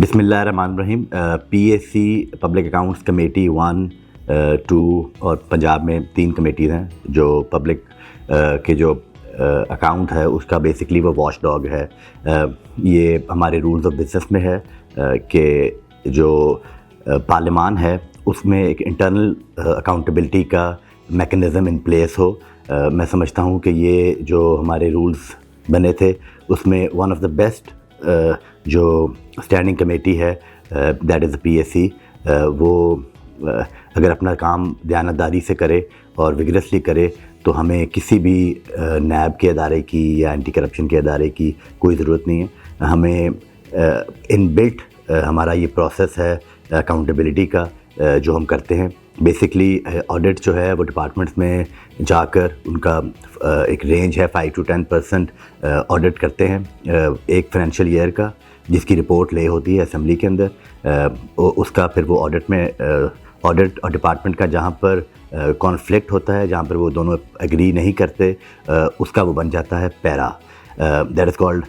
بسم اللہ الرحمن الرحیم. P S C public accounts committee 1 2 اور پنجاب میں 3 کمیٹیز ہیں جو پبلک کے جو اکاؤنٹ ہے اس کا بیسکلی وہ واچ ڈاگ ہے. یہ ہمارے رولز آف بزنس میں ہے کہ جو پارلیمان ہے اس میں ایک انٹرنل اکاؤنٹیبلٹی کا میکنزم ان پلیس ہو. میں سمجھتا ہوں کہ یہ جو ہمارے رولز بنے تھے اس میں ون آف دا بیسٹ جو اسٹینڈنگ کمیٹی ہے that is P S C, وہ اگر اپنا کام دیانتداری سے کرے اور وگرسلی کرے تو ہمیں کسی بھی نیب کے ادارے کی یا اینٹی کرپشن کے ادارے کی کوئی ضرورت نہیں ہے. ہمیں ان بلٹ ہمارا یہ پروسیس ہے اکاؤنٹیبلٹی کا جو ہم کرتے ہیں. بیسکلی آڈٹ جو ہے وہ ڈپارٹمنٹس میں جا کر ان کا ایک رینج ہے 5 to 10% آڈٹ کرتے ہیں ایک فائنینشیل ایئر کا، جس کی رپورٹ لے ہوتی ہے اسمبلی کے اندر. اس کا پھر وہ آڈٹ میں آڈٹ اور ڈپارٹمنٹ کا جہاں پر کانفلکٹ ہوتا ہے، جہاں پر وہ دونوں ایگری نہیں کرتے، اس کا وہ بن جاتا ہے پیرا. دیٹ از کالڈ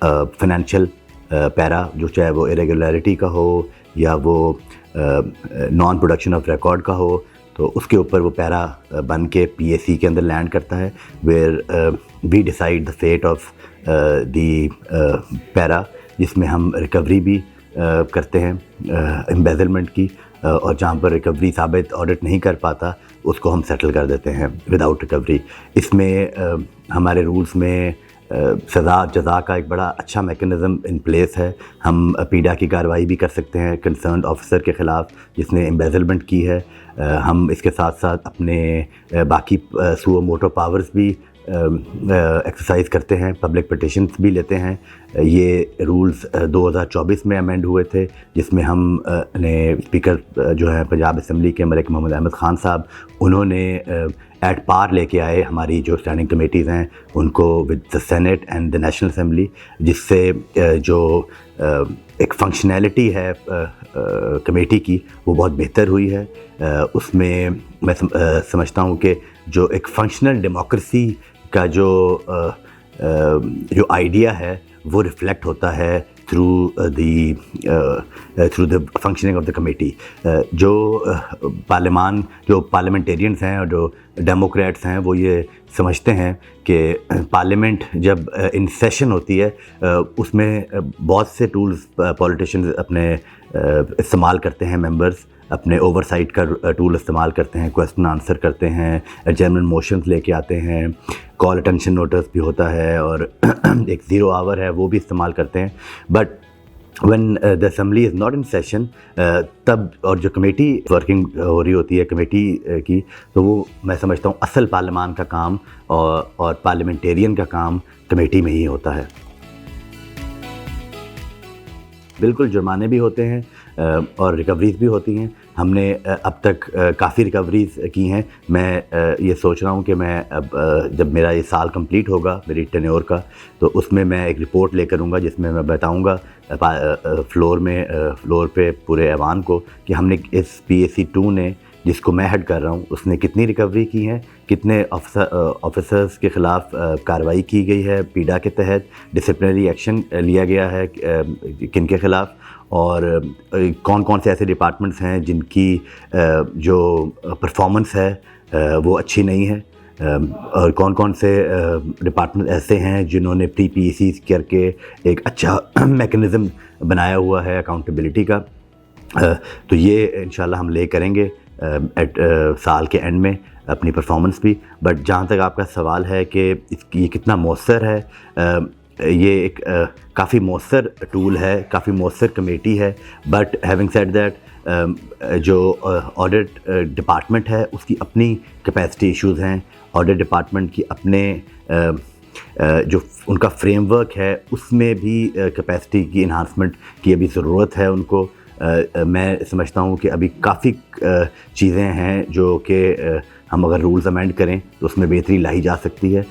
فائنینشیل پیرا، جو چاہے وہ ارریگولیرٹی کا ہو یا وہ نان پروڈکشن آف ریکارڈ کا ہو، تو اس کے اوپر وہ پیرا بن کے پی ایس سی کے اندر لینڈ کرتا ہے. Where we decide the fate of the para, جس میں ہم ریکوری بھی کرتے ہیں امبیزلمنٹ کی، اور جہاں پر ریکوری ثابت آڈٹ نہیں کر پاتا اس کو ہم سیٹل کر دیتے ہیں وداؤٹ ریکوری. اس میں ہمارے رولز میں سزا جزا کا ایک بڑا اچھا میکنزم ان پلیس ہے. ہم پیڈا کی کارروائی بھی کر سکتے ہیں کنسرنڈ آفیسر کے خلاف جس نے امبیزلمنٹ کی ہے. ہم اس کے ساتھ ساتھ اپنے باقی سو موٹو پاورز بھی ایکسرسائز کرتے ہیں، پبلک پٹیشنز بھی لیتے ہیں. یہ رولز 2024 میں امینڈ ہوئے تھے، جس میں ہم نے اسپیکر جو ہیں پنجاب اسمبلی کے ملک محمد احمد خان صاحب، انہوں نے ایٹ پار لے کے آئے ہماری جو اسٹینڈنگ کمیٹیز ہیں ان کو with the Senate and the National Assembly, جس سے جو ایک فنکشنالٹی ہے کمیٹی کی وہ بہت بہتر ہوئی ہے. اس میں میں سمجھتا ہوں کہ جو ایک فنکشنل ڈیموکریسی کا جو آئیڈیا ہے وہ ریفلیکٹ ہوتا ہے through the functioning of the committee. جو پارلیمنٹیرینس ہیں اور جو ڈیموکریٹس ہیں وہ یہ سمجھتے ہیں کہ پارلیمنٹ جب ان سیشن ہوتی ہے اس میں بہت سے ٹولز پولیٹیشنز اپنے استعمال کرتے ہیں، ممبرز اپنے اوور سائٹ کا ٹول استعمال کرتے ہیں، کویسچن آنسر کرتے ہیں، جنرل موشنز لے کے آتے ہیں، کال اٹینشن نوٹس بھی ہوتا ہے، اور ایک 0 آور ہے وہ بھی استعمال کرتے ہیں. But when the assembly is not in session تب اور جو کمیٹی ورکنگ ہو رہی ہوتی ہے کمیٹی کی، تو وہ میں سمجھتا ہوں اصل پارلیمان کا کام اور پارلیمنٹیرین کا کام کمیٹی میں ہی ہوتا ہے. بالکل جرمانے بھی ہوتے ہیں اور ریکوریز بھی ہوتی ہیں. ہم نے اب تک کافی ریکوریز کی ہیں. میں یہ سوچ رہا ہوں کہ میں اب جب میرا یہ سال کمپلیٹ ہوگا میری ٹینیور کا، تو اس میں میں ایک رپورٹ لے کروں گا جس میں میں بتاؤں گا فلور پہ پورے ایوان کو کہ ہم نے اس پی ایس سی 2 نے، جس کو میں ہیڈ کر رہا ہوں، اس نے کتنی ریکوری کی ہیں، کتنے آفیسرز کے خلاف کارروائی کی گئی ہے، پیڈا کے تحت ڈسپلنری ایکشن لیا گیا ہے کن کے خلاف، اور کون کون سے ایسے ڈپارٹمنٹس ہیں جن کی جو پرفارمنس ہے وہ اچھی نہیں ہے، اور کون کون سے ڈپارٹمنٹ ایسے ہیں جنہوں نے پری پی ایس سی کر کے ایک اچھا میکنزم بنایا ہوا ہے اکاؤنٹیبلٹی کا. تو یہ انشاءاللہ ہم لے کریں گے سال کے اینڈ میں اپنی پرفارمنس بھی. بٹ جہاں تک آپ کا سوال ہے کہ یہ کتنا مؤثر ہے، یہ ایک کافی مؤثر ٹول ہے، کافی مؤثر کمیٹی ہے. بٹ ہیونگ سیڈ دیٹ جو آڈٹ ڈپارٹمنٹ ہے اس کی اپنی کیپیسٹی ایشوز ہیں. آڈٹ ڈپارٹمنٹ کی اپنے جو ان کا فریم ورک ہے اس میں بھی کیپیسٹی کی انہانسمنٹ کی ابھی ضرورت ہے ان کو. میں سمجھتا ہوں کہ ابھی کافی چیزیں ہیں جو کہ ہم اگر رولز امینڈ کریں تو اس میں بہتری لائی جا سکتی ہے.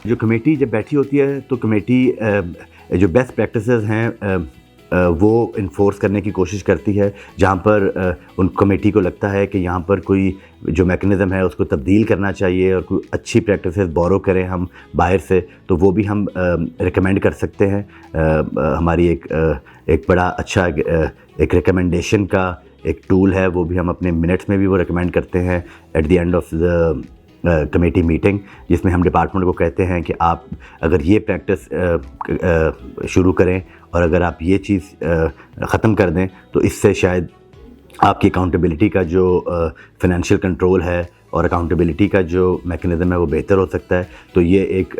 جو کمیٹی جب بیٹھی ہوتی ہے تو کمیٹی جو بیسٹ پریکٹسز ہیں وہ انفورس کرنے کی کوشش کرتی ہے. جہاں پر ان کمیٹی کو لگتا ہے کہ یہاں پر کوئی جو میکنزم ہے اس کو تبدیل کرنا چاہیے اور کوئی اچھی پریکٹسز بورو کریں ہم باہر سے, تو وہ بھی ہم ریکمینڈ کر سکتے ہیں. ہماری ایک بڑا اچھا ایک ریکمنڈیشن کا ایک ٹول ہے, وہ بھی ہم اپنے منٹس میں بھی وہ ریکمینڈ کرتے ہیں at the end of the committee meeting, جس میں ہم ڈپارٹمنٹ کو کہتے ہیں کہ آپ اگر یہ پریکٹس شروع کریں اور اگر آپ یہ چیز ختم کر دیں تو اس سے شاید آپ کی اکاؤنٹیبلٹی کا جو فنانشیل کنٹرول ہے اور اکاؤنٹیبلٹی کا جو میکنزم ہے وہ بہتر ہو سکتا ہے. تو یہ ایک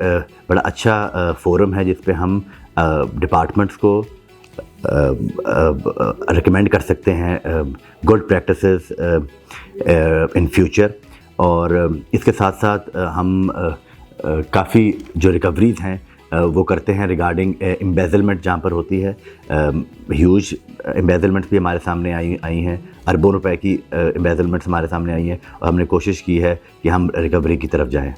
بڑا اچھا فورم ہے جس پہ ہم ڈپارٹمنٹس کو ریکمینڈ کر سکتے ہیں گڈ پریکٹسز ان فیوچر. اور اس کے ساتھ ساتھ ہم کافی جو ریکوریز ہیں وہ کرتے ہیں ریگارڈنگ امبیزلمنٹ جہاں پر ہوتی ہے. ہیوج امبیزلمنٹس بھی ہمارے سامنے آئی ہیں, اربوں روپے کی امبیزلمنٹس ہمارے سامنے آئی ہیں, اور ہم نے کوشش کی ہے کہ ہم ریکوری کی طرف جائیں.